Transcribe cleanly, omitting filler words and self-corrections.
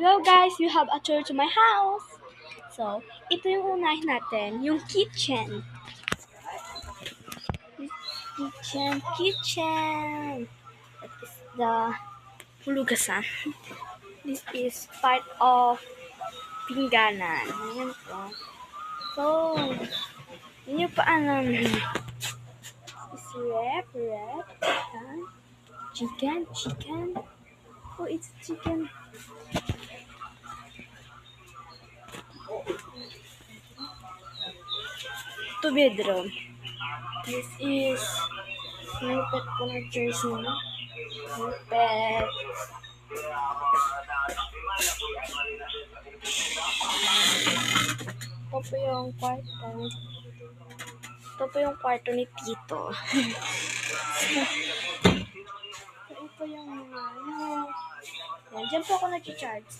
Hello guys, you have a tour to my house. So, ito yung unahin natin, yung kitchen. Kitchen. That is the hulugasan. This is part of pingganan. Ayan po. So, yun yung paanan. Is rep. Ayan. Chicken. Oh, it's chicken. Two bedroom. This is carpet ko na jersey. Carpet. Ito po yung kwarto. Ito po yung kwarto ni Tito. Ito yung mga, yan, dyan po ako nag-charge.